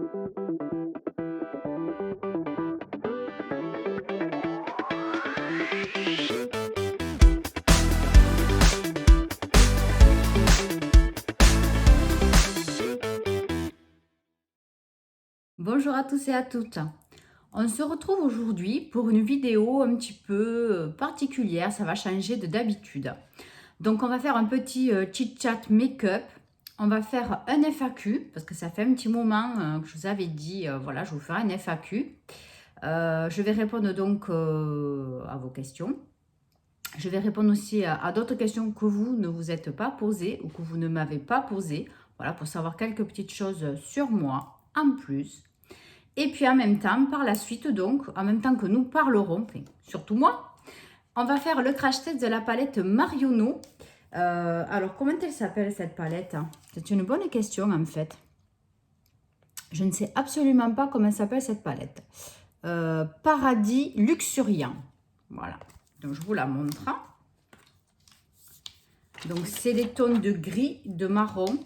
Bonjour à tous et à toutes. On se retrouve aujourd'hui pour une vidéo un petit peu particulière, ça va changer de d'habitude. Donc on va faire un petit chit-chat make-up. On va faire un FAQ, parce que ça fait un petit moment que je vous avais dit, voilà, je vous ferai un FAQ. Je vais répondre donc à vos questions. Je vais répondre aussi à d'autres questions que vous ne vous êtes pas posées ou que vous ne m'avez pas posées. Voilà, pour savoir quelques petites choses sur moi en plus. Et puis en même temps, par la suite donc, en même temps que nous parlerons, enfin, surtout moi, on va faire le crash test de la palette Marionneau. Alors, comment elle s'appelle cette palette? C'est une bonne question en fait. Je ne sais absolument pas comment s'appelle cette palette. Paradis Luxuriant. Voilà. Donc, je vous la montre. Donc, c'est les tons de gris, de marron.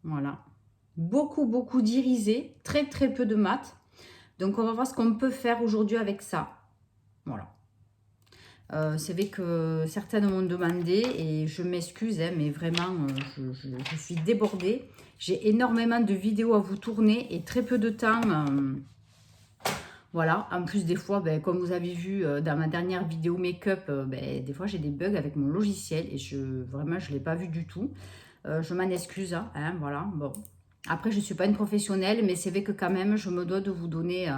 Voilà. Beaucoup d'irisé. Très peu de mat. Donc, on va voir ce qu'on peut faire aujourd'hui avec ça. Voilà. C'est vrai que certaines m'ont demandé et je m'excuse, hein, mais vraiment, je suis débordée. J'ai énormément de vidéos à vous tourner et très peu de temps. Voilà. En plus, des fois, ben, comme vous avez vu dans ma dernière vidéo make-up, ben, des fois, j'ai des bugs avec mon logiciel et vraiment, je ne l'ai pas vu du tout. Je m'en excuse. Hein, voilà. Bon. Après, je ne suis pas une professionnelle, mais c'est vrai que quand même, je me dois de vous donner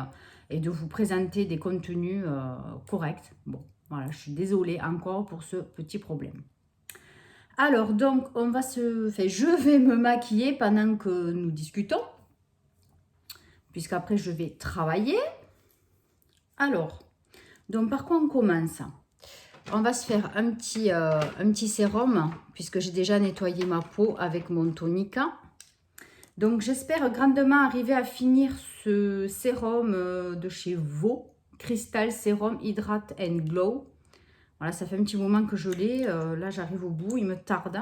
et de vous présenter des contenus corrects. Bon, voilà, je suis désolée encore pour ce petit problème. Alors, donc, je vais me maquiller pendant que nous discutons, puisqu'après, je vais travailler. Alors, donc, par quoi on commence? On va se faire un petit sérum, puisque j'ai déjà nettoyé ma peau avec mon tonica. Donc, j'espère grandement arriver à finir ce sérum de chez Vaux, Crystal Serum Hydrate and Glow. Voilà, ça fait un petit moment que je l'ai. Là, j'arrive au bout, il me tarde.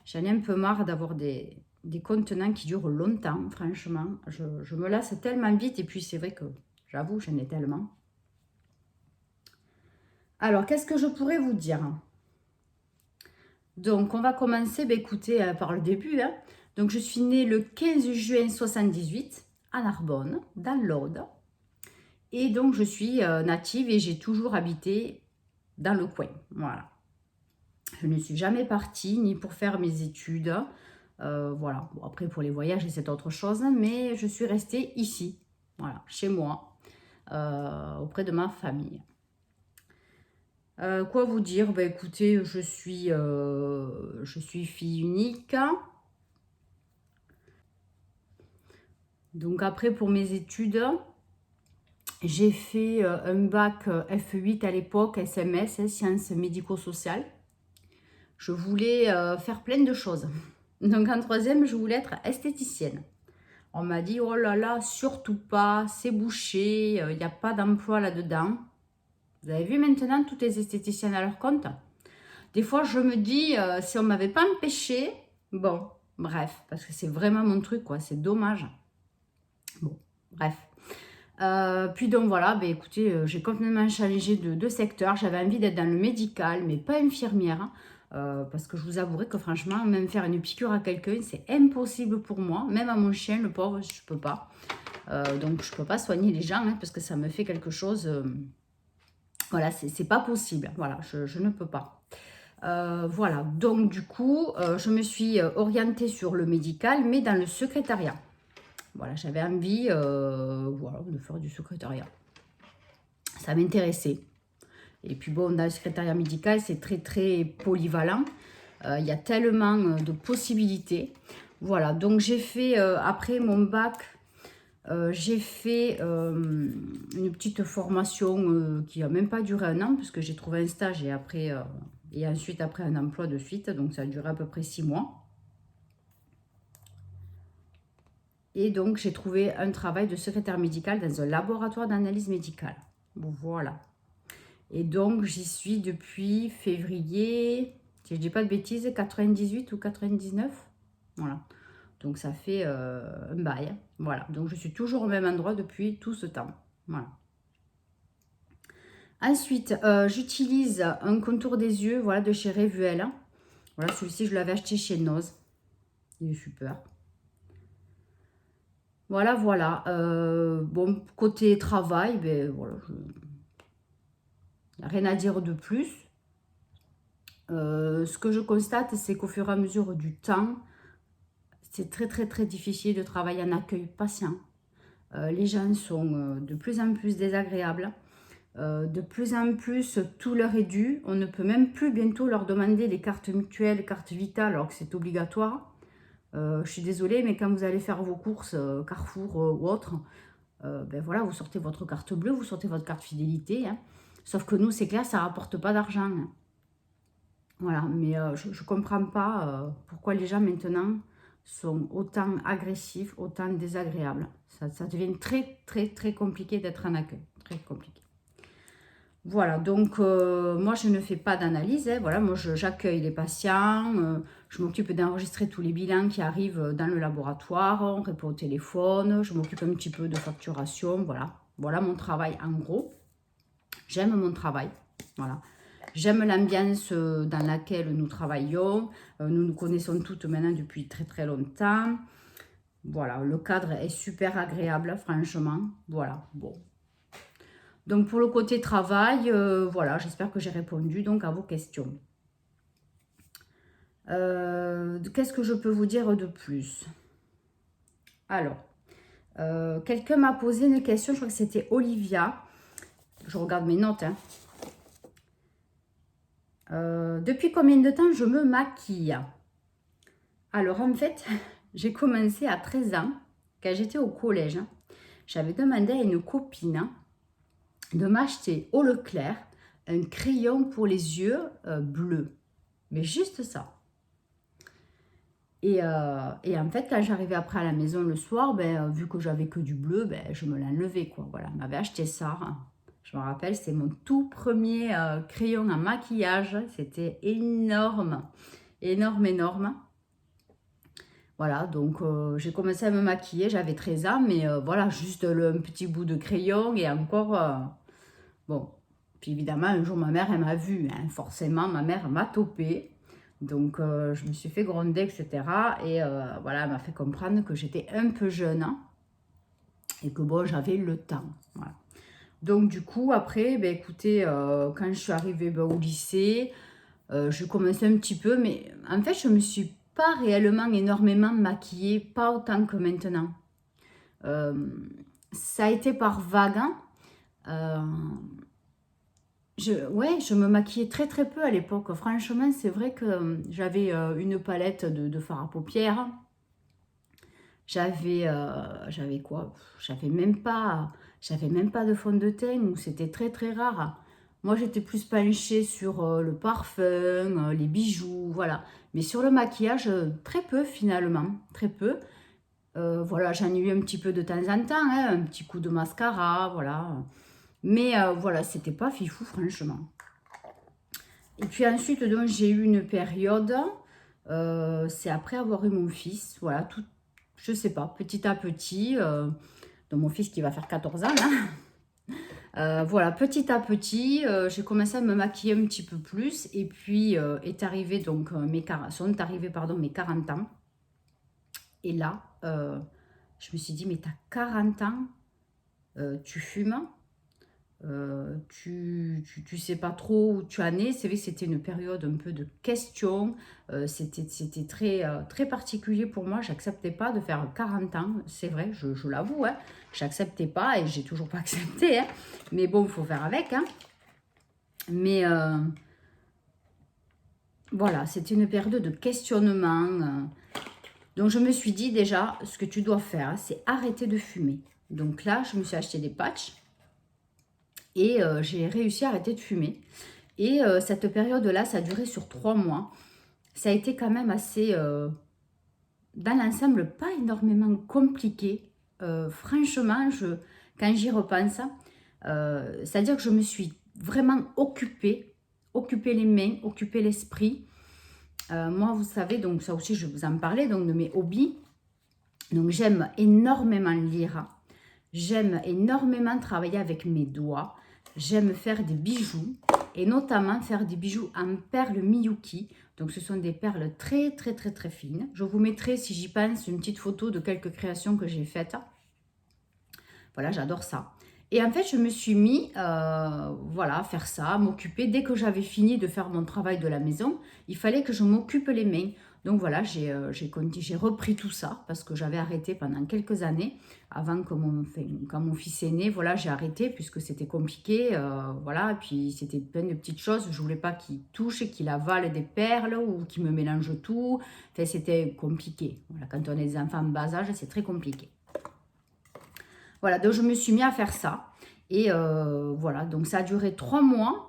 J'en ai un peu marre d'avoir des contenants qui durent longtemps, franchement. Je me lasse tellement vite et puis c'est vrai que, j'avoue, j'en ai tellement. Alors, qu'est-ce que je pourrais vous dire? Donc, on va commencer, écoutez, par le début, hein. Donc, je suis née le 15 juin 78 à Narbonne, dans l'Aude. Et donc, je suis native et j'ai toujours habité dans le coin. Voilà. Je ne suis jamais partie, ni pour faire mes études. Voilà. Bon, après, pour les voyages, c'est autre chose. Mais je suis restée ici, voilà, chez moi, auprès de ma famille. Quoi vous dire? Ben, écoutez, je suis fille unique. Donc après, pour mes études, j'ai fait un bac F8 à l'époque, SMS, hein, sciences médico-sociales. Je voulais faire plein de choses. Donc en troisième, je voulais être esthéticienne. On m'a dit, oh là là, surtout pas, c'est bouché, il n'y a pas d'emploi là-dedans. Vous avez vu maintenant toutes les esthéticiennes à leur compte? Des fois, je me dis, si on ne m'avait pas empêché, bon, bref, parce que c'est vraiment mon truc, quoi, c'est dommage. Bon, bref. Puis donc voilà, ben écoutez, j'ai complètement changé de secteur. J'avais envie d'être dans le médical, mais pas infirmière. Parce que je vous avouerai que franchement, même faire une piqûre à quelqu'un, c'est impossible pour moi. Même à mon chien, le pauvre, je ne peux pas. Donc je ne peux pas soigner les gens, hein, parce que ça me fait quelque chose... voilà, c'est pas possible. Voilà, je ne peux pas. Voilà, donc du coup, je me suis orientée sur le médical, mais dans le secrétariat. Voilà, j'avais envie voilà, de faire du secrétariat. Ça m'intéressait. Et puis bon, dans le secrétariat médical, c'est très polyvalent. Il y a tellement de possibilités. Voilà, donc j'ai fait, après mon bac, j'ai fait une petite formation qui n'a même pas duré un an, puisque j'ai trouvé un stage et après, et ensuite après un emploi de suite. Donc ça a duré à peu près 6 mois. Et donc, j'ai trouvé un travail de secrétaire médical dans un laboratoire d'analyse médicale. Bon, voilà. Et donc, j'y suis depuis février, si je ne dis pas de bêtises, 98 ou 99. Voilà. Donc ça fait un bail. Voilà, donc je suis toujours au même endroit depuis tout ce temps. Voilà. Ensuite, j'utilise un contour des yeux, voilà, de chez Revuel. Voilà, celui-ci, je l'avais acheté chez Noz. Il est super. Voilà, voilà. Bon, côté travail, ben voilà, rien à dire de plus. Ce que je constate, c'est qu'au fur et à mesure du temps, c'est très très très difficile de travailler en accueil patient. Les gens sont de plus en plus désagréables. De plus en plus, tout leur est dû. On ne peut même plus bientôt leur demander des cartes mutuelles, cartes vitales, alors que c'est obligatoire. Je suis désolée, mais quand vous allez faire vos courses, Carrefour ou autre, ben voilà, vous sortez votre carte bleue, vous sortez votre carte fidélité. Hein. Sauf que nous, c'est clair, ça ne rapporte pas d'argent. Hein. Voilà, mais je ne comprends pas pourquoi les gens maintenant sont autant agressifs, autant désagréables. Ça devient très, très, très compliqué d'être en accueil. Très compliqué. Voilà, donc moi je ne fais pas d'analyse, hein, voilà, moi j'accueille les patients, je m'occupe d'enregistrer tous les bilans qui arrivent dans le laboratoire, on répond au téléphone, je m'occupe un petit peu de facturation, voilà. Voilà mon travail en gros. J'aime mon travail, voilà. J'aime l'ambiance dans laquelle nous travaillons, nous nous connaissons toutes maintenant depuis très très longtemps. Voilà, le cadre est super agréable, franchement, voilà, bon. Donc, pour le côté travail, voilà, j'espère que j'ai répondu donc à vos questions. Qu'est-ce que je peux vous dire de plus? Alors, quelqu'un m'a posé une question, je crois que c'était Olivia. Je regarde mes notes. Hein. Depuis combien de temps je me maquille? Alors, en fait, j'ai commencé à 13 ans, quand j'étais au collège. J'avais demandé à une copine de m'acheter au Leclerc un crayon pour les yeux bleus. Mais juste ça. Et en fait, quand j'arrivais après à la maison le soir, ben, vu que j'avais que du bleu, ben, je me l'enlevais, quoi. Voilà, on m'avait acheté ça. Je me rappelle, c'est mon tout premier crayon à maquillage. C'était énorme. Énorme, énorme. Voilà, donc j'ai commencé à me maquiller, j'avais 13 ans, mais voilà, juste un petit bout de crayon et encore, bon. Puis évidemment, un jour, ma mère, elle m'a vue, hein, forcément, ma mère m'a topé. Donc, je me suis fait gronder, etc. Et voilà, elle m'a fait comprendre que j'étais un peu jeune hein, et que bon, j'avais le temps. Voilà. Donc, du coup, après, ben, écoutez, quand je suis arrivée ben, au lycée, je commençais un petit peu, mais en fait, je ne me suis pas réellement énormément maquillée, pas autant que maintenant. Ça a été par vague. Hein. Je me maquillais très très peu à l'époque. Franchement, c'est vrai que j'avais une palette de fard à paupières. J'avais quoi? J'avais même pas de fond de teint ou c'était très très rare. Moi, j'étais plus penchée sur le parfum, les bijoux, voilà. Mais sur le maquillage, très peu finalement, très peu. Voilà, j'en ai eu un petit peu de temps en temps, hein, un petit coup de mascara, voilà. Mais voilà, c'était pas fifou, franchement. Et puis ensuite, donc, j'ai eu une période, c'est après avoir eu mon fils, voilà, tout, je sais pas, petit à petit, donc mon fils qui va faire 14 ans, là. Voilà, petit à petit, j'ai commencé à me maquiller un petit peu plus, et puis sont arrivés pardon, mes 40 ans. Et là, je me suis dit, mais t'as 40 ans, tu fumes? Tu sais pas trop où tu en es. C'est vrai que c'était une période un peu de questions. C'était très, très particulier pour moi. J'acceptais pas de faire 40 ans. C'est vrai, je l'avoue. Hein. J'acceptais pas et j'ai toujours pas accepté. Hein. Mais bon, il faut faire avec. Hein. Mais voilà, c'était une période de questionnement. Donc, je me suis dit déjà, ce que tu dois faire, c'est arrêter de fumer. Donc là, je me suis acheté des patchs. Et j'ai réussi à arrêter de fumer. Et cette période-là, ça a duré sur 3 mois. Ça a été quand même assez, dans l'ensemble, pas énormément compliqué. Franchement, quand j'y repense, c'est-à-dire que je me suis vraiment occupée les mains, occupée l'esprit. Moi, vous savez, donc ça aussi, je vous en parlais, donc de mes hobbies. Donc j'aime énormément lire, j'aime énormément travailler avec mes doigts, j'aime faire des bijoux et notamment faire des bijoux en perles Miyuki. Donc ce sont des perles très très très très fines. Je vous mettrai, si j'y pense, une petite photo de quelques créations que j'ai faites. Voilà, j'adore ça. Et en fait, je me suis mis voilà, à faire ça, à m'occuper. Dès que j'avais fini de faire mon travail de la maison, il fallait que je m'occupe les mains. Donc voilà, j'ai repris tout ça parce que j'avais arrêté pendant quelques années avant que quand mon fils est né. Voilà, j'ai arrêté puisque c'était compliqué. Voilà, et puis c'était plein de petites choses. Je voulais pas qu'il touche, qu'il avale des perles ou qu'il me mélange tout. Enfin, c'était compliqué. Voilà, quand on a des enfants en bas âge, c'est très compliqué. Voilà, donc je me suis mis à faire ça. Et voilà, donc ça a duré 3 mois.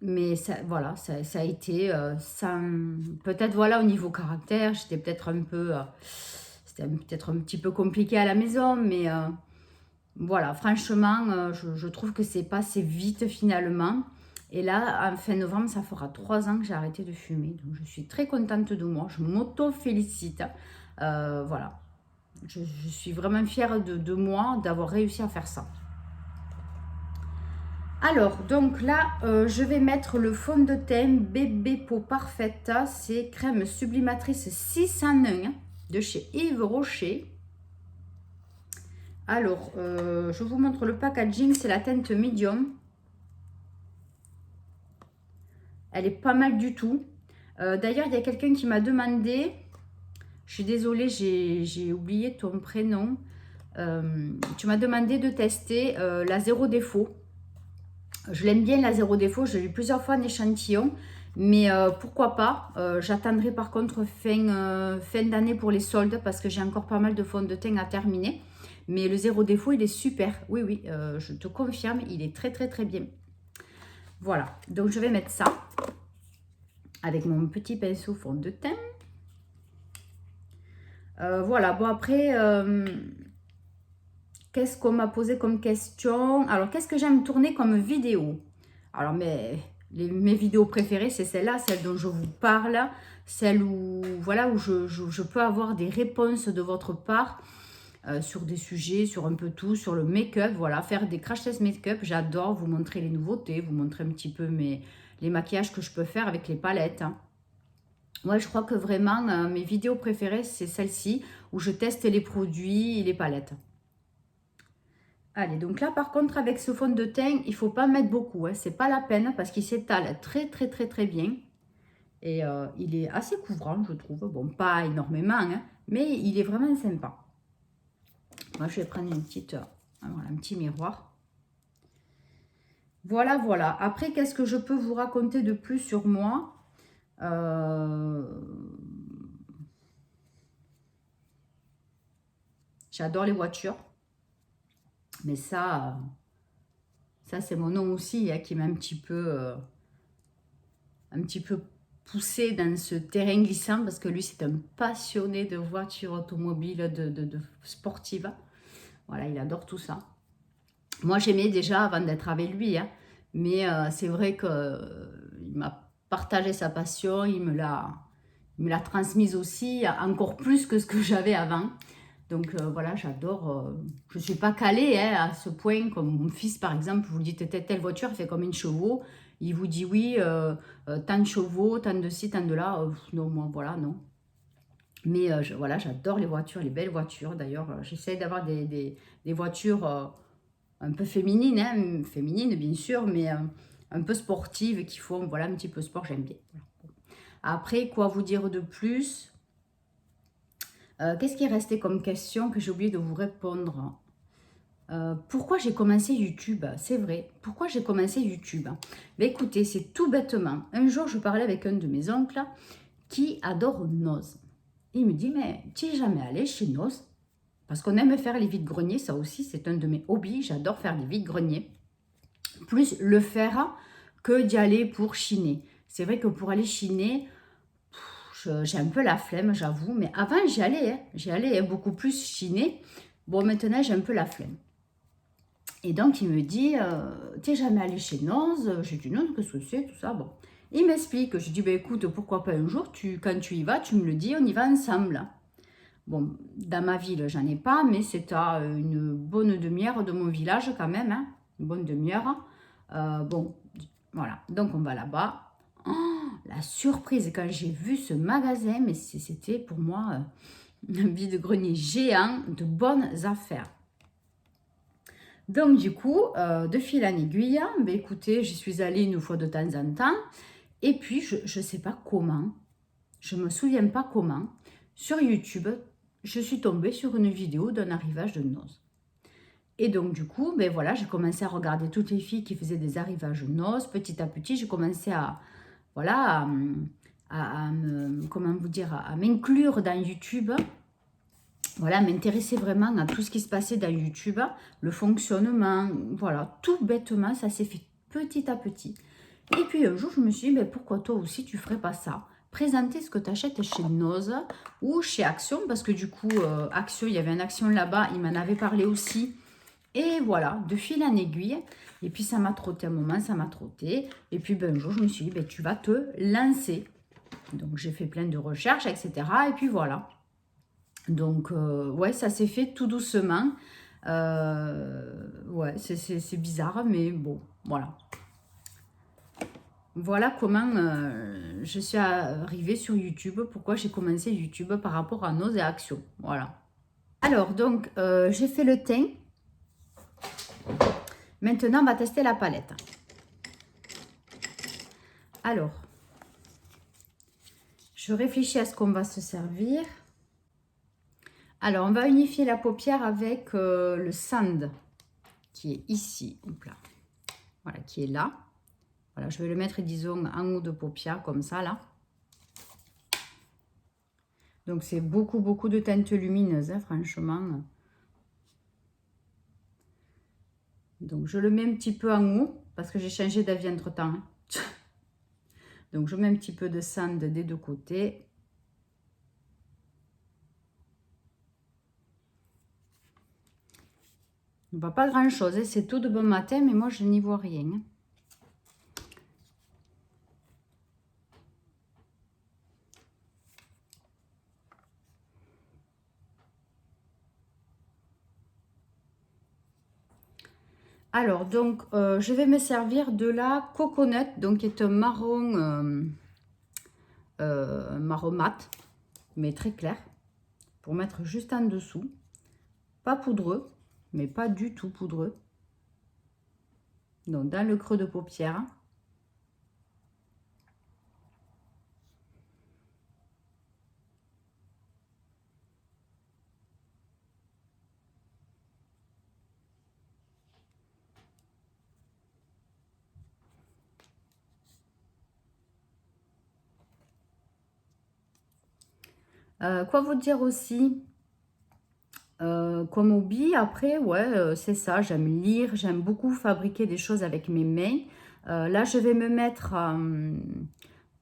Mais ça, voilà, ça a été peut-être voilà au niveau caractère, j'étais peut-être un peu, c'était peut-être un petit peu compliqué à la maison, mais voilà, franchement, je trouve que c'est passé vite finalement. Et là, en fin novembre, ça fera 3 ans que j'ai arrêté de fumer. Donc je suis très contente de moi, je m'auto-félicite. Voilà, je suis vraiment fière de moi d'avoir réussi à faire ça. Alors, donc là, je vais mettre le fond de teint Bébé Peau Parfaite. C'est crème sublimatrice 6 en 1 de chez Yves Rocher. Alors, je vous montre le packaging. C'est la teinte médium. Elle est pas mal du tout. D'ailleurs, il y a quelqu'un qui m'a demandé... Je suis désolée, j'ai oublié ton prénom. Tu m'as demandé de tester la zéro défaut. Je l'aime bien la zéro défaut, j'ai eu plusieurs fois un échantillon, mais pourquoi pas. J'attendrai par contre fin d'année pour les soldes parce que j'ai encore pas mal de fonds de teint à terminer. Mais le zéro défaut, il est super. Oui, oui, je te confirme, il est très très très bien. Voilà, donc je vais mettre ça avec mon petit pinceau fond de teint. Voilà, bon après... qu'est-ce qu'on m'a posé comme question? Alors, qu'est-ce que j'aime tourner comme vidéo? Alors, mes vidéos préférées, c'est celle-là, celle dont je vous parle, celle où, voilà, où je peux avoir des réponses de votre part sur des sujets, sur un peu tout, sur le make-up, voilà, faire des crash test make-up, j'adore vous montrer les nouveautés, vous montrer un petit peu les maquillages que je peux faire avec les palettes. Hein. Ouais, je crois que vraiment, mes vidéos préférées, c'est celle-ci, où je teste les produits et les palettes. Allez, donc là, par contre, avec ce fond de teint, il ne faut pas mettre beaucoup. Hein, c'est pas la peine parce qu'il s'étale très, très, très, très bien. Et il est assez couvrant, je trouve. Bon, pas énormément, hein, mais il est vraiment sympa. Moi, je vais prendre une petite, voilà, un petit miroir. Voilà, voilà. Après, qu'est-ce que je peux vous raconter de plus sur moi? J'adore les voitures. Mais ça c'est mon nom aussi, hein, qui m'a un petit peu poussé dans ce terrain glissant parce que lui, c'est un passionné de voitures automobiles, de sportives. Voilà, il adore tout ça. Moi, j'aimais déjà avant d'être avec lui, hein, mais c'est vrai qu'il m'a partagé sa passion, il me l'a transmise aussi, encore plus que ce que j'avais avant. Donc voilà, j'adore. Je ne suis pas calée hein, à ce point, comme mon fils par exemple, vous lui dites telle voiture, elle fait combien de chevaux? Il vous dit oui, tant de chevaux, tant de ci, tant de là. Non, moi voilà, non. Mais voilà, j'adore les voitures, les belles voitures. D'ailleurs, j'essaie d'avoir des voitures un peu féminines, hein, féminines bien sûr, mais un peu sportives qui font voilà, un petit peu sport, j'aime bien. Après, quoi vous dire de plus? Qu'est-ce qui est resté comme question que j'ai oublié de vous répondre? Pourquoi j'ai commencé YouTube? C'est vrai, pourquoi j'ai commencé YouTube? Ben écoutez, c'est tout bêtement. Un jour, je parlais avec un de mes oncles qui adore Noz. Il me dit, mais tu n'es jamais allé chez Noz? Parce qu'on aime faire les vides-greniers, ça aussi, c'est un de mes hobbies. J'adore faire les vides-greniers. Plus le faire que d'y aller pour chiner. C'est vrai que pour aller chiner... J'ai un peu la flemme, j'avoue. Mais avant, j'y allais hein, beaucoup plus chiner. Bon, maintenant, j'ai un peu la flemme. Et donc, il me dit, tu n'es jamais allé chez Noz? J'ai dit, non, qu'est-ce que c'est, tout ça. Bon. Il m'explique. Je dis, ben écoute, pourquoi pas un jour, quand tu y vas, tu me le dis, on y va ensemble. Bon, dans ma ville, j'en ai pas, mais c'est à une bonne demi-heure de mon village quand même, hein, une bonne demi-heure. Bon, voilà, donc on va là-bas. Oh, la surprise quand j'ai vu ce magasin, mais c'était pour moi un vide-grenier géant de bonnes affaires. Donc du coup, de fil en aiguille, ben, écoutez, j'y suis allée une fois de temps en temps. Et puis, je ne sais pas comment, je ne me souviens pas comment, sur YouTube, je suis tombée sur une vidéo d'un arrivage de noces. Et donc, du coup, ben voilà, j'ai commencé à regarder toutes les filles qui faisaient des arrivages de noces. Petit à petit, j'ai commencé à, voilà, comment vous dire, à m'inclure dans YouTube. Voilà, m'intéresser vraiment à tout ce qui se passait dans YouTube, le fonctionnement, voilà, tout bêtement, ça s'est fait petit à petit. Et puis un jour, je me suis dit, ben, pourquoi toi aussi, tu ne ferais pas ça? Présenter ce que tu achètes chez Noz ou chez Action, parce que du coup, Action, il y avait une Action là-bas, il m'en avait parlé aussi. Et voilà, de fil en aiguille. Et puis, ça m'a trotté un moment, ça m'a trotté. Et puis, ben, un jour, je me suis dit, ben, tu vas te lancer. Donc, j'ai fait plein de recherches, etc. Et puis, voilà. Donc, ouais, ça s'est fait tout doucement. Ouais, c'est bizarre, mais bon, voilà. Voilà comment je suis arrivée sur YouTube, pourquoi j'ai commencé YouTube par rapport à nos actions. Voilà. Alors, donc, j'ai fait le teint. Maintenant, on va tester la palette. Alors, je réfléchis à ce qu'on va se servir. Alors, on va unifier la paupière avec le sand qui est ici. Hop là. Voilà, qui est là. Voilà, je vais le mettre, disons, en haut de paupière, comme ça, là. Donc, c'est beaucoup, beaucoup de teintes lumineuses, hein, franchement. Donc, je le mets un petit peu en haut, parce que j'ai changé d'avis entre-temps. Hein. Donc, je mets un petit peu de sand des deux côtés. On ne voit pas grand-chose, hein. C'est tout de bon matin, mais moi, je n'y vois rien. Hein. Alors, donc, je vais me servir de la Coconut, donc qui est un marron mat, mais très clair, pour mettre juste en dessous. Pas poudreux, mais pas du tout poudreux. Donc, dans le creux de paupière. Quoi vous dire aussi comme hobby, après, ouais, c'est ça, j'aime lire, j'aime beaucoup fabriquer des choses avec mes mains. Là, je vais me mettre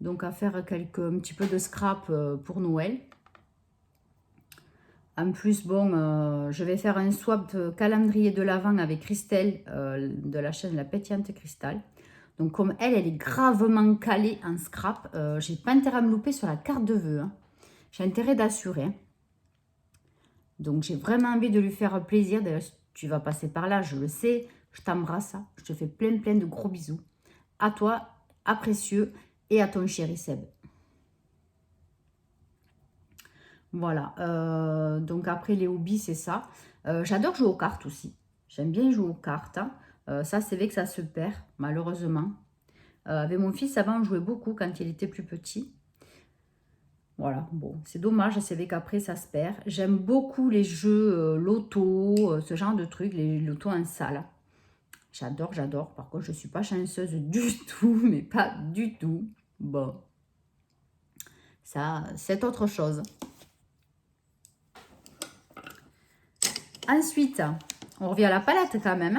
donc à faire un petit peu de scrap pour Noël. En plus, bon, je vais faire un swap calendrier de l'Avent avec Christelle de la chaîne La Pétillante Cristal. Donc, comme elle est gravement calée en scrap, j'ai pas intérêt à me louper sur la carte de vœux. Hein. J'ai intérêt d'assurer. Hein. Donc, j'ai vraiment envie de lui faire plaisir. D'ailleurs, tu vas passer par là, je le sais. Je t'embrasse. Je te fais plein, plein de gros bisous. À toi, à Précieux et à ton chéri Seb. Voilà. Donc, après, les hobbies, c'est ça. J'adore jouer aux cartes aussi. J'aime bien jouer aux cartes. Hein. Ça, c'est vrai que ça se perd, malheureusement. Avec mon fils, avant, on jouait beaucoup quand il était plus petit. Voilà, bon, c'est dommage, c'est vrai qu'après ça se perd. J'aime beaucoup les jeux loto, ce genre de trucs, les lotos en salle. J'adore, j'adore. Par contre, je ne suis pas chanceuse du tout, mais pas du tout. Bon, ça, c'est autre chose. Ensuite, on revient à la palette quand même.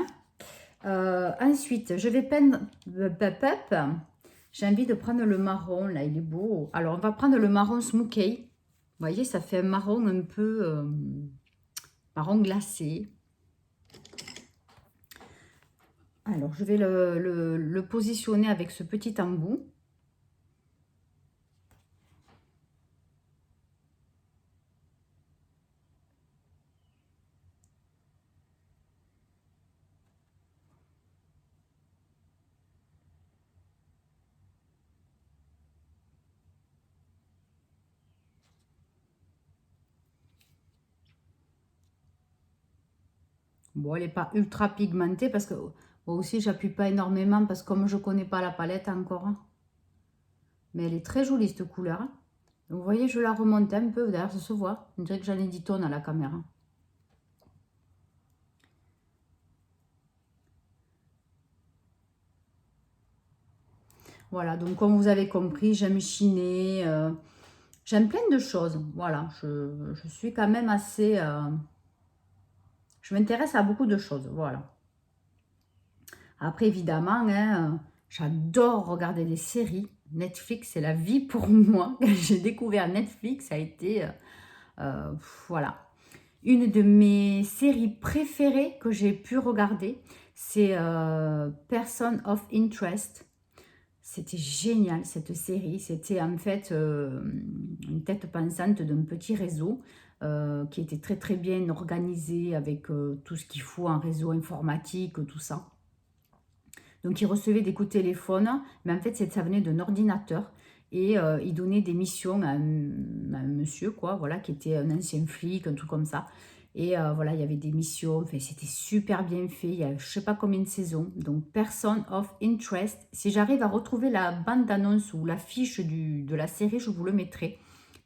Ensuite, je vais peindre... J'ai envie de prendre le marron, là, il est beau. Alors, on va prendre le marron Smokey. Vous voyez, ça fait un marron un peu marron glacé. Alors, je vais le positionner avec ce petit embout. Bon, elle n'est pas ultra pigmentée parce que moi aussi, j'appuie pas énormément parce que comme je connais pas la palette encore. Hein. Mais elle est très jolie cette couleur. Hein. Vous voyez, je la remonte un peu. D'ailleurs, ça se voit. On dirait que j'en ai 10 tonnes à la caméra. Voilà, donc comme vous avez compris, j'aime chiner. J'aime plein de choses. Voilà, je suis quand même assez... je m'intéresse à beaucoup de choses. Voilà. Après, évidemment, hein, j'adore regarder des séries. Netflix, c'est la vie pour moi. Quand j'ai découvert Netflix, ça a été... voilà. Une de mes séries préférées que j'ai pu regarder, c'est Person of Interest. C'était génial cette série. C'était en fait une tête pensante d'un petit réseau qui était très très bien organisé avec tout ce qu'il faut en réseau informatique, tout ça. Donc, il recevait des coups de téléphone, mais en fait, ça venait d'un ordinateur. Et il donnait des missions à un monsieur, quoi, voilà, qui était un ancien flic, un truc comme ça. Et voilà, il y avait des missions, enfin, c'était super bien fait. Il y a je ne sais pas combien de saisons. Donc, Person of Interest. Si j'arrive à retrouver la bande-annonce ou l'affiche de la série, je vous le mettrai.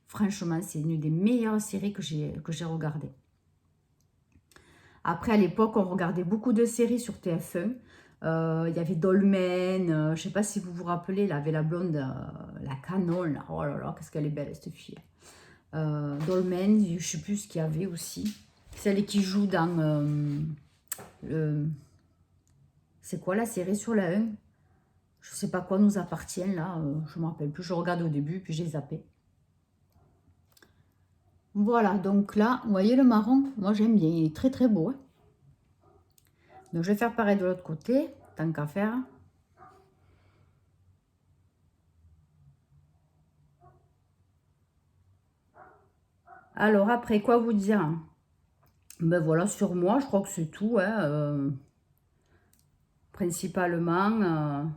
Franchement, c'est une des meilleures séries que j'ai regardées. Après, à l'époque, on regardait beaucoup de séries sur TF1. Il y avait Dolmen, je ne sais pas si vous vous rappelez, là, avait la blonde, la canon, là. Oh là là, qu'est-ce qu'elle est belle, cette fille. Dolmen, je ne sais plus ce qu'il y avait aussi. Celle qui joue dans... c'est quoi la série sur la 1? Je ne sais pas quoi nous appartient, là. Je ne me rappelle plus, je regarde au début, puis j'ai zappé. Voilà, donc là, vous voyez le marron? Moi, j'aime bien, il est très très beau. Hein. Donc, je vais faire pareil de l'autre côté, tant qu'à faire. Alors, après, quoi vous dire? Ben voilà, sur moi, je crois que c'est tout. Hein, principalement,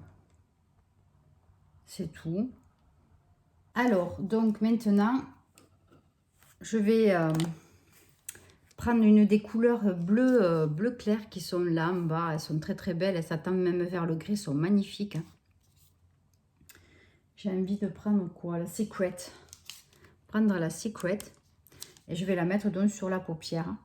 c'est tout. Alors, donc maintenant, je vais prendre une des couleurs bleu clair qui sont là en bas. Elles sont très très belles. Elles s'attendent même vers le gris, elles sont magnifiques. Hein. J'ai envie de prendre quoi? La Secret. Prendre la Secret. Et je vais la mettre donc sur la paupière.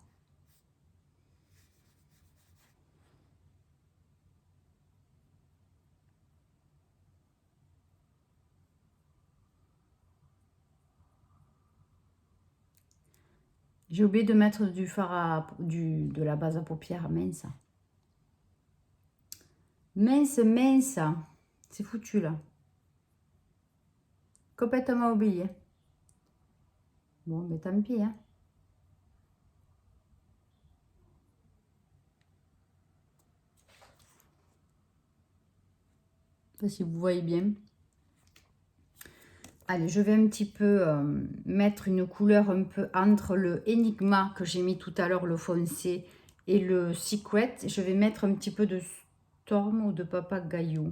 J'ai oublié de mettre du fard de la base à paupières. Mince. Mince, mince. C'est foutu là. Complètement oublié. Bon, mais tant pis. Hein. Je sais pas si vous voyez bien. Allez, je vais un petit peu mettre une couleur un peu entre le Enigma que j'ai mis tout à l'heure, le foncé, et le Secret. Je vais mettre un petit peu de Storm ou de Papagayo.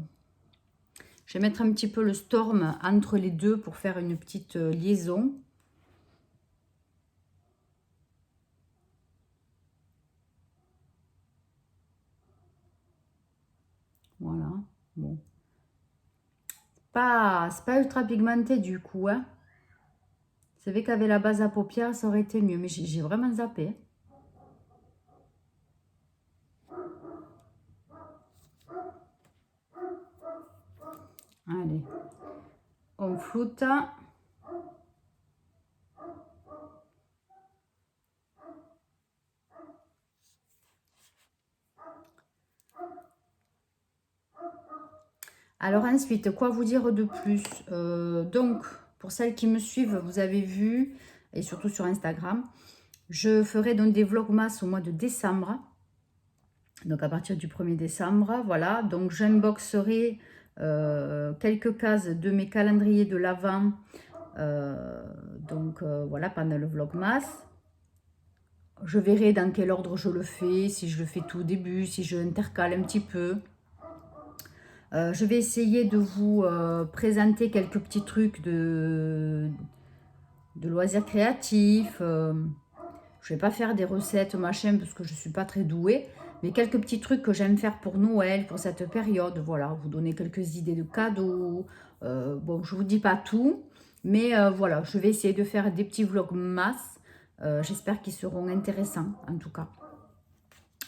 Je vais mettre un petit peu le Storm entre les deux pour faire une petite liaison. Voilà, bon. C'est pas ultra pigmenté du coup, hein. C'est vrai qu'avec la base à paupières, ça aurait été mieux, mais j'ai vraiment zappé. Allez, on floute. Alors ensuite, quoi vous dire de plus? Donc, pour celles qui me suivent, vous avez vu, et surtout sur Instagram, je ferai donc des vlogmas au mois de décembre. Donc à partir du 1er décembre, voilà. Donc j'unboxerai quelques cases de mes calendriers de l'Avent. Voilà, pendant le vlogmas. Je verrai dans quel ordre je le fais, si je le fais tout au début, si je intercale un petit peu. Je vais essayer de vous présenter quelques petits trucs de loisirs créatifs. Je vais pas faire des recettes, machin, parce que je suis pas très douée. Mais quelques petits trucs que j'aime faire pour Noël, pour cette période. Voilà, vous donner quelques idées de cadeaux. Bon, je vous dis pas tout. Mais voilà, je vais essayer de faire des petits vlogs masse. J'espère qu'ils seront intéressants, en tout cas.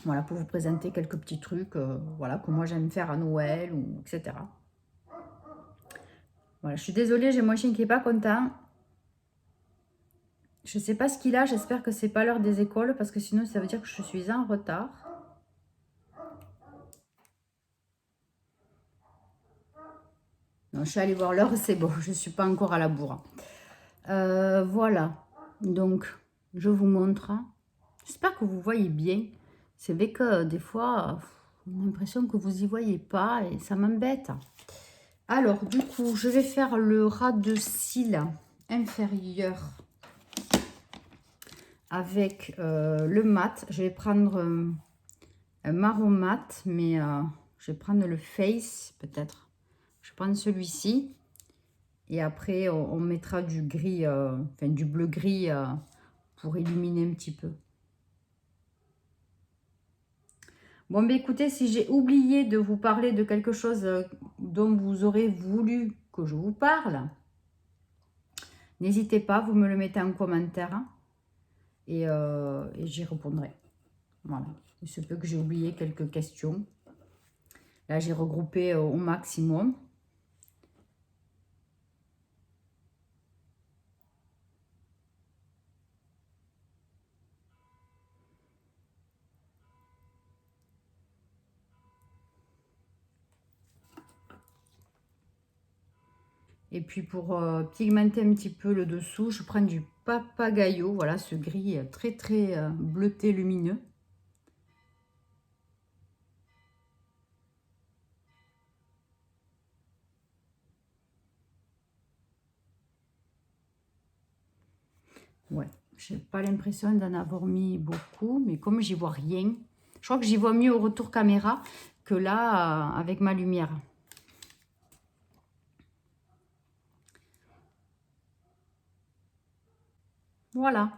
Voilà, pour vous présenter quelques petits trucs, voilà, que moi j'aime faire à Noël, ou etc. Voilà, je suis désolée, j'ai mon chien qui n'est pas content. Je ne sais pas ce qu'il a, j'espère que c'est pas l'heure des écoles, parce que sinon ça veut dire que je suis en retard. Non, je suis allée voir l'heure, c'est bon, je ne suis pas encore à la bourre. Voilà, donc je vous montre. J'espère que vous voyez bien. C'est vrai que des fois, on a l'impression que vous n'y voyez pas et ça m'embête. Alors, du coup, je vais faire le ras de cils inférieur avec le mat. Je vais prendre un marron mat, mais je vais prendre le face peut-être. Je vais prendre celui-ci. Et après, on mettra du gris, enfin du bleu gris pour illuminer un petit peu. Bon, ben écoutez, si j'ai oublié de vous parler de quelque chose dont vous aurez voulu que je vous parle, n'hésitez pas, vous me le mettez en commentaire et j'y répondrai. Voilà, il se peut que j'ai oublié quelques questions. Là, j'ai regroupé au maximum. Et puis pour pigmenter un petit peu le dessous, je prends du Papagayo. Voilà, ce gris très très bleuté lumineux. Ouais, j'ai pas l'impression d'en avoir mis beaucoup, mais comme j'y vois rien, je crois que j'y vois mieux au retour caméra que là avec ma lumière. Voilà.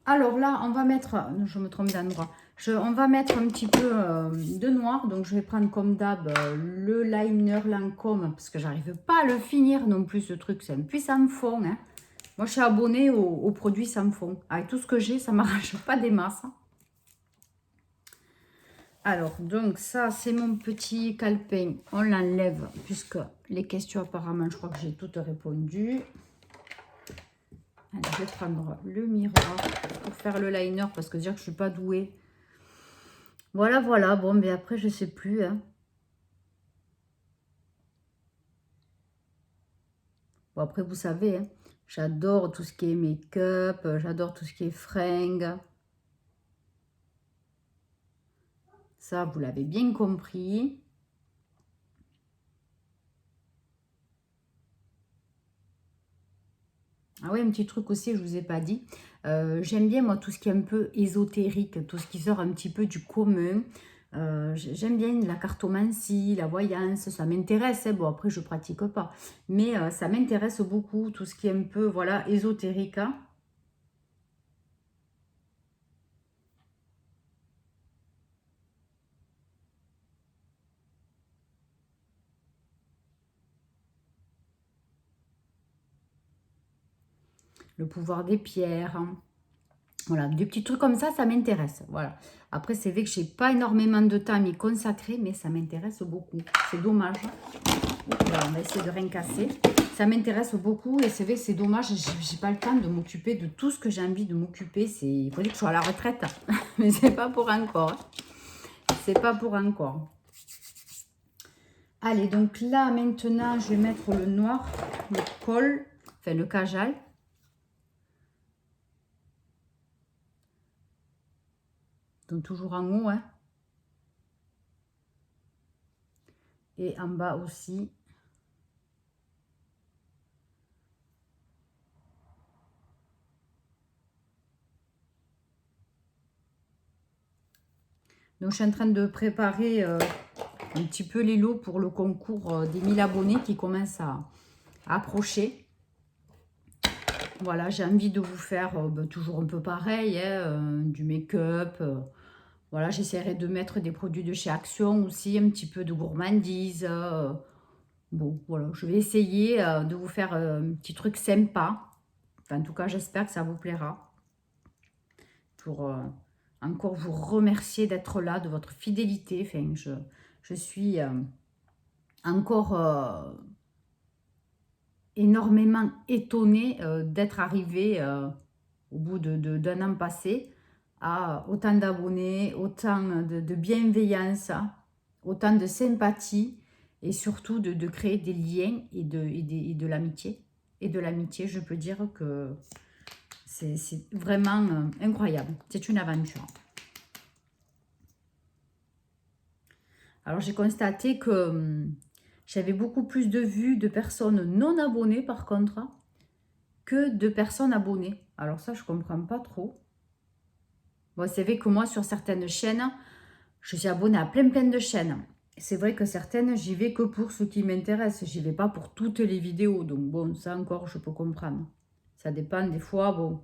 Alors là, on va mettre, je me trompe d'endroit, on va mettre un petit peu de noir. Donc, je vais prendre comme d'hab le liner Lancôme parce que j'arrive pas à le finir non plus, ce truc. C'est un puissant fond. Hein. Moi, je suis abonnée aux produits sans fond. Avec tout ce que j'ai, ça ne m'arrache pas des masses. Alors, donc ça, c'est mon petit calepin. On l'enlève puisque les questions, apparemment, je crois que j'ai toutes répondu. Allez, je vais prendre le miroir pour faire le liner parce que dire que je suis pas douée. Voilà, voilà. Bon, mais après, je sais plus. Hein. Bon, après, vous savez, hein, j'adore tout ce qui est make-up, j'adore tout ce qui est fringues. Ça, vous l'avez bien compris. Ah oui, un petit truc aussi, je ne vous ai pas dit. J'aime bien, moi, tout ce qui est un peu ésotérique, tout ce qui sort un petit peu du commun. J'aime bien la cartomancie, la voyance, ça m'intéresse. Hein. Bon, après, je ne pratique pas. Mais ça m'intéresse beaucoup, tout ce qui est un peu, voilà, ésotérique. Hein. Le pouvoir des pierres. Hein. Voilà, des petits trucs comme ça m'intéresse. Voilà. Après, c'est vrai que je n'ai pas énormément de temps à m'y consacrer, mais ça m'intéresse beaucoup. C'est dommage. Voilà, on va essayer de rien casser. Ça m'intéresse beaucoup et c'est vrai que c'est dommage, j'ai pas le temps de m'occuper de tout ce que j'ai envie de m'occuper. Il faudrait que je sois à la retraite, mais c'est pas pour encore. C'est pas pour encore. Allez, donc là, maintenant, je vais mettre le noir, le col, enfin le kajal. Donc toujours en haut, hein. Et en bas aussi. Donc, je suis en train de préparer un petit peu les lots pour le concours des 1000 abonnés qui commence à approcher. Voilà, j'ai envie de vous faire ben, toujours un peu pareil, hein, du make-up. Voilà, j'essaierai de mettre des produits de chez Action aussi, un petit peu de gourmandise. Bon, voilà, je vais essayer de vous faire un petit truc sympa. Enfin, en tout cas, j'espère que ça vous plaira. Pour encore vous remercier d'être là, de votre fidélité. Enfin, je suis encore énormément étonnée d'être arrivée au bout d'un an passé à autant d'abonnés, autant de bienveillance, autant de sympathie et surtout de créer des liens et de l'amitié. Et de l'amitié, je peux dire que c'est vraiment incroyable. C'est une aventure. Alors, j'ai constaté que j'avais beaucoup plus de vues de personnes non abonnées, par contre, que de personnes abonnées. Alors ça, je ne comprends pas trop. Bon, c'est vrai que moi, sur certaines chaînes, je suis abonnée à plein de chaînes. C'est vrai que certaines, j'y vais que pour ce qui m'intéresse. J'y vais pas pour toutes les vidéos. Donc bon, ça encore, je peux comprendre. Ça dépend des fois, bon.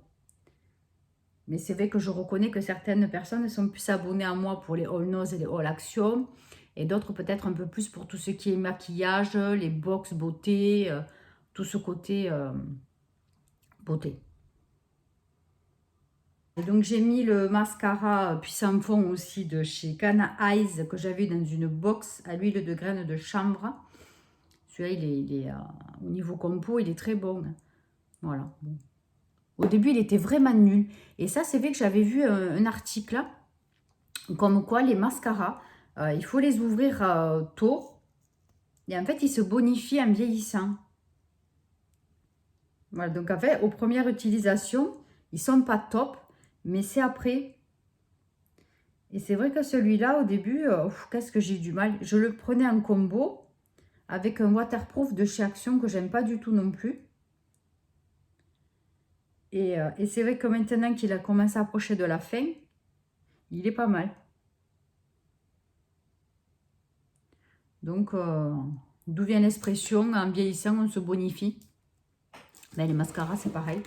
Mais c'est vrai que je reconnais que certaines personnes sont plus abonnées à moi pour les all nose et les all action. Et d'autres peut-être un peu plus pour tout ce qui est maquillage, les box beauté, tout ce côté beauté. Et donc j'ai mis le mascara puissant fond aussi de chez Kana Eyes que j'avais dans une box à l'huile de graines de chanvre. Celui-là, il est au niveau compo, il est très bon. Voilà. Au début, il était vraiment nul. Et ça, c'est vrai que j'avais vu un article comme quoi les mascaras, il faut les ouvrir tôt. Et en fait, ils se bonifient en vieillissant. Voilà, donc en fait, aux premières utilisations, ils sont pas top, mais c'est après. Et c'est vrai que celui-là, au début, qu'est-ce que j'ai eu du mal. Je le prenais en combo avec un waterproof de chez Action que j'aime pas du tout non plus. Et c'est vrai que maintenant qu'il a commencé à approcher de la fin, il est pas mal. Donc, d'où vient l'expression, en vieillissant, on se bonifie. Ben, les mascaras, c'est pareil.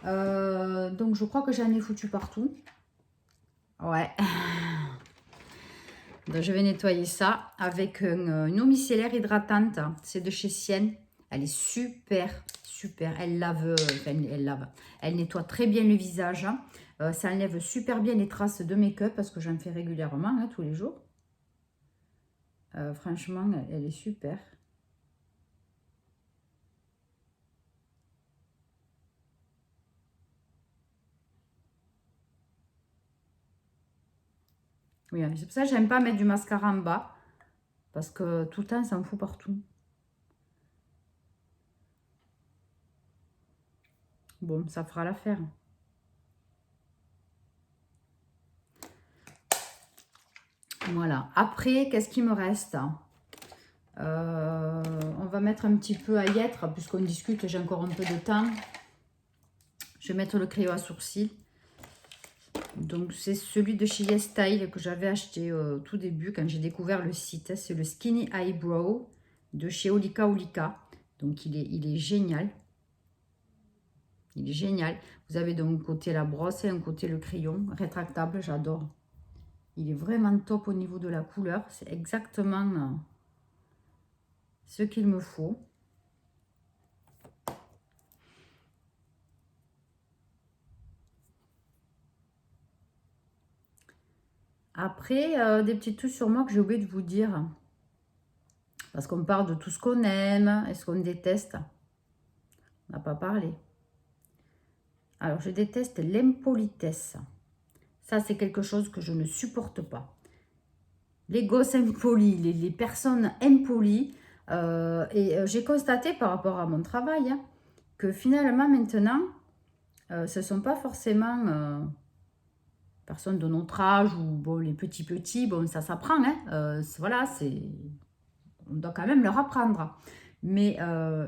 Donc, je crois que j'en ai foutu partout. Ouais. Donc, je vais nettoyer ça avec une eau micellaire hydratante. C'est de chez Sienne. Elle est super, super. Elle lave, elle nettoie très bien le visage. Ça enlève super bien les traces de make-up parce que j'en fais régulièrement, hein, tous les jours. Franchement, elle est super. Oui, c'est pour ça que j'aime pas mettre du mascara en bas. Parce que tout le temps, ça en fout partout. Bon, ça fera l'affaire. Voilà. Après, qu'est-ce qui me reste? On va mettre un petit peu à y être, puisqu'on discute, j'ai encore un peu de temps. Je vais mettre le crayon à sourcils. Donc, c'est celui de chez Yes Style que j'avais acheté au tout début, quand j'ai découvert le site. C'est le Skinny Eyebrow de chez Olika Olika. Donc, il est génial. Il est génial. Vous avez d'un côté la brosse et un côté le crayon rétractable. J'adore. Il est vraiment top au niveau de la couleur. C'est exactement ce qu'il me faut. Après, des petits trucs sur moi que j'ai oublié de vous dire. Parce qu'on parle de tout ce qu'on aime et ce qu'on déteste. On n'a pas parlé. Alors, je déteste l'impolitesse. Ça, c'est quelque chose que je ne supporte pas. Les gosses impolis, les personnes impolies. J'ai constaté par rapport à mon travail que finalement, maintenant, ce ne sont pas forcément personnes de notre âge ou bon, les petits, bon, ça s'apprend. Hein, voilà, on doit quand même leur apprendre. Mais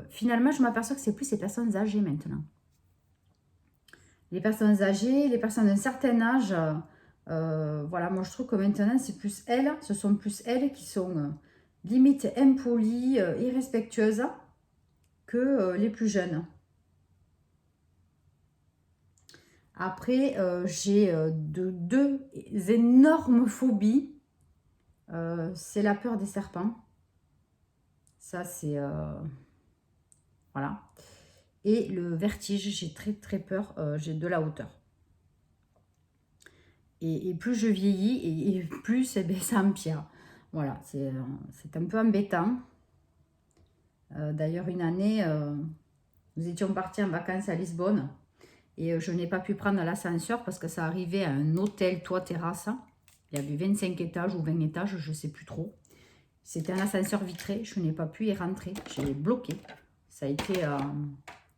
finalement, je m'aperçois que c'est plus ces personnes âgées maintenant. Les personnes âgées, les personnes d'un certain âge, voilà, moi je trouve que maintenant, c'est plus elles, ce sont plus elles qui sont limite impolies, irrespectueuses que les plus jeunes. Après, j'ai deux énormes phobies. C'est la peur des serpents. Ça, c'est... voilà. Et le vertige, j'ai très très peur. J'ai de la hauteur. Et plus je vieillis, et plus eh bien, ça empire. Voilà, c'est un peu embêtant. D'ailleurs, une année, nous étions partis en vacances à Lisbonne. Et je n'ai pas pu prendre l'ascenseur parce que ça arrivait à un hôtel toit-terrasse. Il y avait 25 étages ou 20 étages, je ne sais plus trop. C'était un ascenseur vitré, je n'ai pas pu y rentrer. J'ai bloqué. Ça a été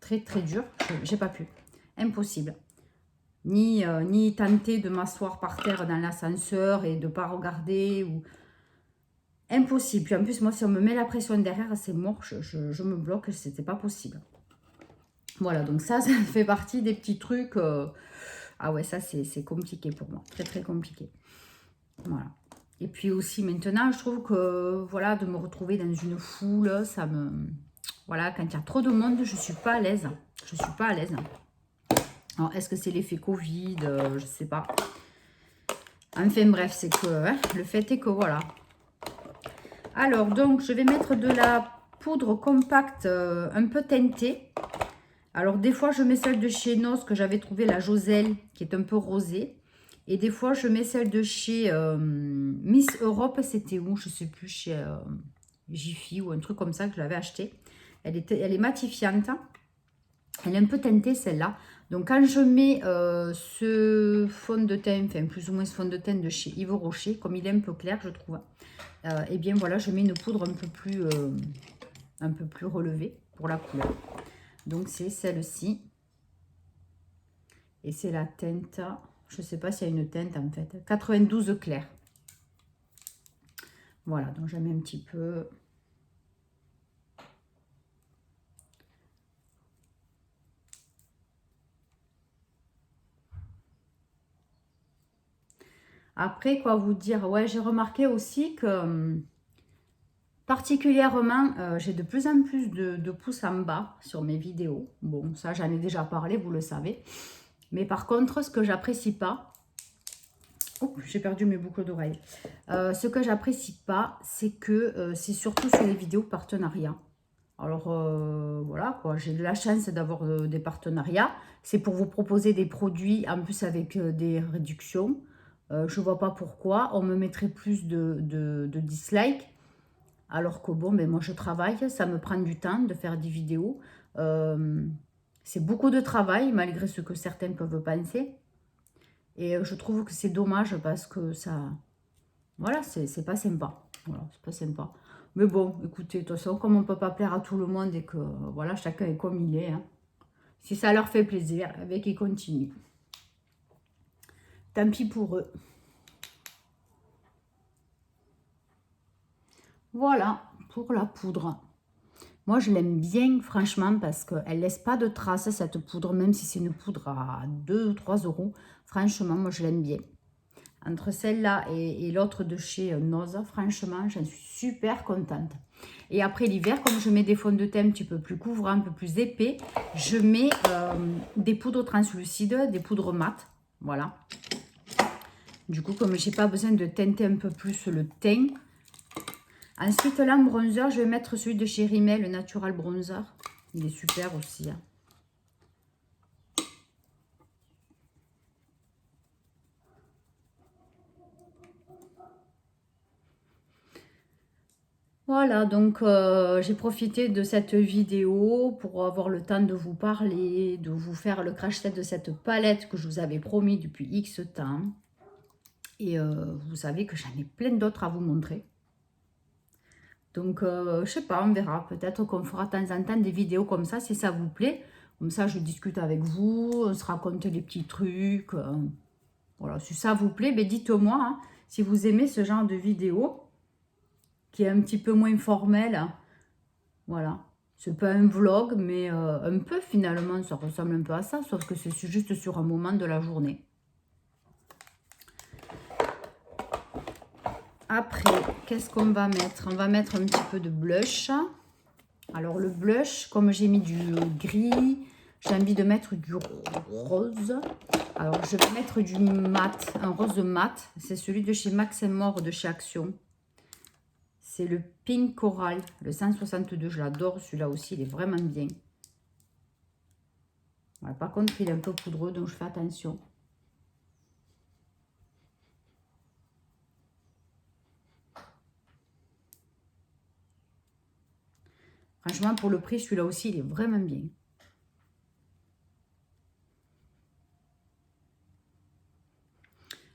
très très dur. J'ai pas pu. Impossible. Ni tenter de m'asseoir par terre dans l'ascenseur et de ne pas regarder. Impossible. Puis en plus, moi, si on me met la pression derrière, c'est mort. Je me bloque, c'était pas possible. Voilà, donc ça fait partie des petits trucs. Ah ouais, ça, c'est compliqué pour moi. Très, très compliqué. Voilà. Et puis aussi, maintenant, je trouve que, voilà, de me retrouver dans une foule, ça me... Voilà, quand il y a trop de monde, je ne suis pas à l'aise. Je ne suis pas à l'aise. Alors, est-ce que c'est l'effet Covid? Je ne sais pas. Enfin, bref, c'est que... Hein, le fait est que, voilà. Alors, donc, je vais mettre de la poudre compacte un peu teintée. Alors, des fois, je mets celle de chez NOS que j'avais trouvé, la Joselle, qui est un peu rosée. Et des fois, je mets celle de chez Miss Europe. C'était où? Je ne sais plus, chez Jiffy ou un truc comme ça que je l'avais acheté. Elle est matifiante. Elle est un peu teintée, celle-là. Donc, quand je mets ce fond de teint, enfin, plus ou moins ce fond de teint de chez Yves Rocher, comme il est un peu clair, je trouve, et bien, voilà, je mets une poudre un peu plus relevée pour la couleur. Donc, c'est celle-ci. Et c'est la teinte, je ne sais pas s'il y a une teinte en fait, 92 clair. Voilà, donc j'en mets un petit peu. Après, quoi vous dire, ouais, j'ai remarqué aussi que particulièrement, j'ai de plus en plus de pouces en bas sur mes vidéos. Bon, ça j'en ai déjà parlé, vous le savez. Mais par contre, ce que j'apprécie pas, oh, j'ai perdu mes boucles d'oreilles. Ce que j'apprécie pas, c'est que c'est surtout sur les vidéos partenariats. Alors voilà, quoi, j'ai de la chance d'avoir des partenariats. C'est pour vous proposer des produits en plus avec des réductions. Je ne vois pas pourquoi on me mettrait plus de dislikes. Alors que bon, ben moi je travaille, ça me prend du temps de faire des vidéos. C'est beaucoup de travail malgré ce que certains peuvent penser. Et je trouve que c'est dommage parce que ça... Voilà, c'est pas sympa. Voilà, c'est pas sympa. Mais bon, écoutez, de toute façon, comme on ne peut pas plaire à tout le monde et que, voilà, chacun est comme il est. Hein. Si ça leur fait plaisir, avec ils continuent. Tant pis pour eux. Voilà, pour la poudre. Moi, je l'aime bien, franchement, parce qu'elle ne laisse pas de traces, cette poudre, même si c'est une poudre à 2 ou 3 euros. Franchement, moi, je l'aime bien. Entre celle-là et l'autre de chez NOS, franchement, j'en suis super contente. Et après l'hiver, comme je mets des fonds de teint un petit peu plus couvrants, un peu plus épais, je mets des poudres translucides, des poudres mates. Voilà. Du coup, comme je n'ai pas besoin de teinter un peu plus le teint. Ensuite, là, en bronzer, je vais mettre celui de chez Rimmel, le Natural Bronzer. Il est super aussi. Hein. Voilà, donc j'ai profité de cette vidéo pour avoir le temps de vous parler, de vous faire le crash test de cette palette que je vous avais promis depuis X temps. Et vous savez que j'en ai plein d'autres à vous montrer. Donc, je sais pas, on verra. Peut-être qu'on fera de temps en temps des vidéos comme ça, si ça vous plaît. Comme ça, je discute avec vous, on se raconte des petits trucs. Voilà, si ça vous plaît, ben dites-moi hein, si vous aimez ce genre de vidéo qui est un petit peu moins formel. Voilà. C'est pas un vlog, mais un peu finalement, ça ressemble un peu à ça, sauf que c'est juste sur un moment de la journée. Après, qu'est-ce qu'on va mettre? On va mettre un petit peu de blush. Alors le blush, comme j'ai mis du gris, J'ai envie de mettre du rose. Alors, je vais mettre du mat, un rose mat. C'est celui de chez Max & More, de chez Action. C'est le Pink Coral, le 162. Je l'adore, celui-là aussi, il est vraiment bien. Voilà, par contre, il est un peu poudreux, donc je fais attention. Franchement, pour le prix, celui-là aussi, il est vraiment bien.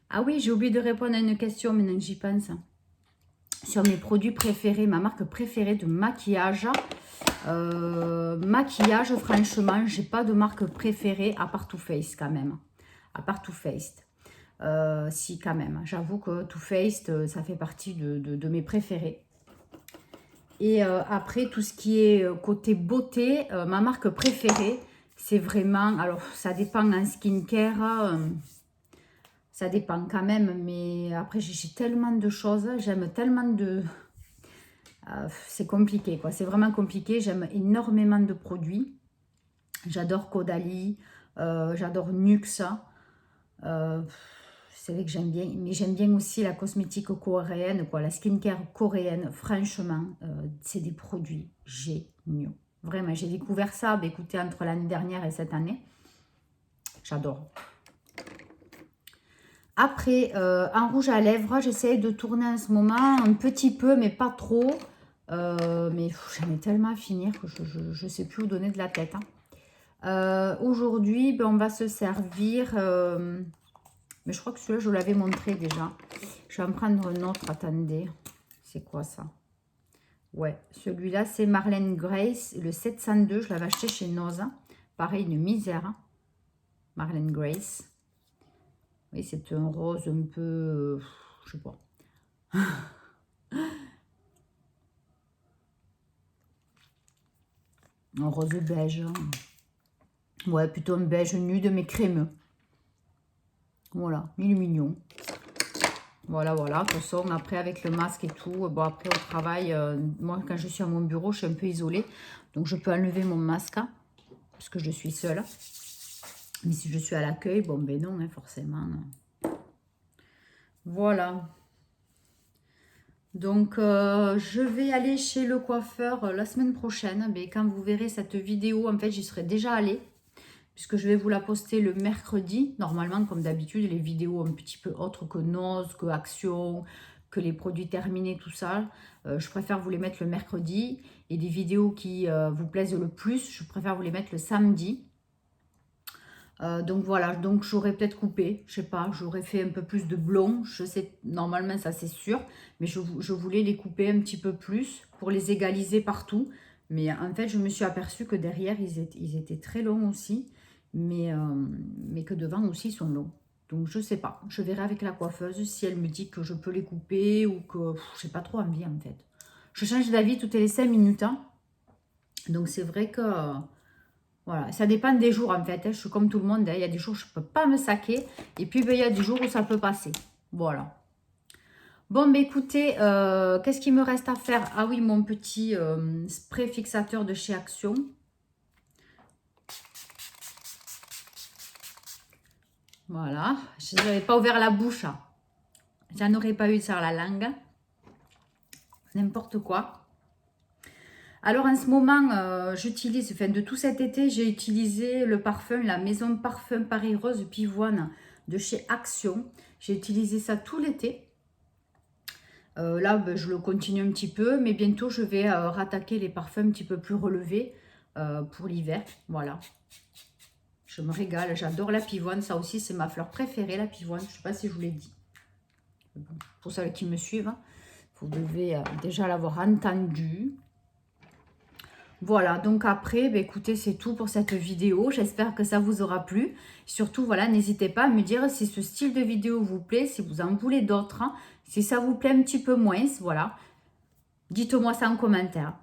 Ah oui, j'ai oublié de répondre à une question, maintenant que j'y pense. Sur mes produits préférés, ma marque préférée de maquillage. Maquillage, franchement, j'ai pas de marque préférée à part Too Faced quand même. À part Too Faced. Si, quand même. J'avoue que Too Faced, ça fait partie de mes préférés. Et après, tout ce qui est côté beauté, ma marque préférée, c'est vraiment... Alors, ça dépend en skincare, ça dépend quand même. Mais après, j'ai tellement de choses, j'aime tellement de... c'est compliqué, quoi. C'est vraiment compliqué. J'aime énormément de produits. J'adore Caudalie, j'adore Nuxe. C'est vrai que j'aime bien, mais j'aime bien aussi la cosmétique coréenne, quoi, la skincare coréenne. Franchement, c'est des produits géniaux. Vraiment, j'ai découvert ça, bah, écoutez, entre l'année dernière et cette année. J'adore. Après, en rouge à lèvres, j'essaie de tourner en ce moment un petit peu, mais pas trop. Mais j'en ai tellement à finir que je ne sais plus où donner de la tête. Aujourd'hui, ben, on va se servir... mais je crois que celui-là, je vous l'avais montré déjà. Je vais en prendre un autre, attendez. C'est quoi ça? Ouais, celui-là, c'est Marlène Grace, le 702. Je l'avais acheté chez Noza. Pareil, une misère. Marlène Grace. Oui, c'est un rose un peu... je sais pas. Un rose beige. Ouais, plutôt un beige nude, mais crémeux. Voilà, il est mignon. Voilà, voilà. De toute façon, après, avec le masque et tout, bon, après, au travail, moi, quand je suis à mon bureau, je suis un peu isolée. Donc, je peux enlever mon masque, hein, parce que je suis seule. Mais si je suis à l'accueil, bon, ben non, hein, forcément. Voilà. Donc, je vais aller chez le coiffeur la semaine prochaine. Mais quand vous verrez cette vidéo, en fait, j'y serai déjà allée. Puisque je vais vous la poster le mercredi. Normalement, comme d'habitude, les vidéos un petit peu autres que Noz, que Action, que les produits terminés, tout ça. Je préfère vous les mettre le mercredi. Et des vidéos qui vous plaisent le plus, je préfère vous les mettre le samedi. Donc voilà, donc j'aurais peut-être coupé, je sais pas, j'aurais fait un peu plus de blond, je sais, normalement ça c'est sûr, mais je voulais les couper un petit peu plus pour les égaliser partout. Mais en fait, je me suis aperçue que derrière, ils étaient très longs aussi, mais que devant aussi ils sont longs. Donc je sais pas, je verrai avec la coiffeuse si elle me dit que je peux les couper ou que j'ai pas trop envie en fait. Je change d'avis toutes les 5 minutes, hein. Donc c'est vrai que... voilà, ça dépend des jours en fait, hein. Je suis comme tout le monde, hein. Il y a des jours où je ne peux pas me saquer. Et puis ben, il y a des jours où ça peut passer. Voilà. Bon, mais écoutez, qu'est-ce qu'il me reste à faire? Ah oui, mon petit spray fixateur de chez Action. Voilà, je n'avais pas ouvert la bouche. J'en aurais pas eu sur la langue. N'importe quoi. Alors en ce moment, j'utilise, enfin de tout cet été, j'ai utilisé le parfum, la Maison Parfum Paris Rose Pivoine de chez Action. J'ai utilisé ça tout l'été. Là, ben, je le continue un petit peu, mais bientôt je vais rattaquer les parfums un petit peu plus relevés pour l'hiver. Voilà. Je me régale, j'adore la pivoine. Ça aussi, c'est ma fleur préférée, la pivoine. Je ne sais pas si je vous l'ai dit. Pour celles qui me suivent, vous devez déjà l'avoir entendu. Voilà, donc après, bah, écoutez, c'est tout pour cette vidéo. J'espère que ça vous aura plu. Surtout, voilà, n'hésitez pas à me dire si ce style de vidéo vous plaît, si vous en voulez d'autres, hein, si ça vous plaît un petit peu moins, voilà. Dites-moi ça en commentaire.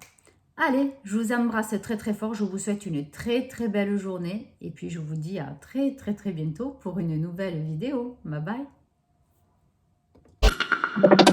Allez, je vous embrasse très très fort. Je vous souhaite une très très belle journée. Et puis, je vous dis à très très très bientôt pour une nouvelle vidéo. Bye bye.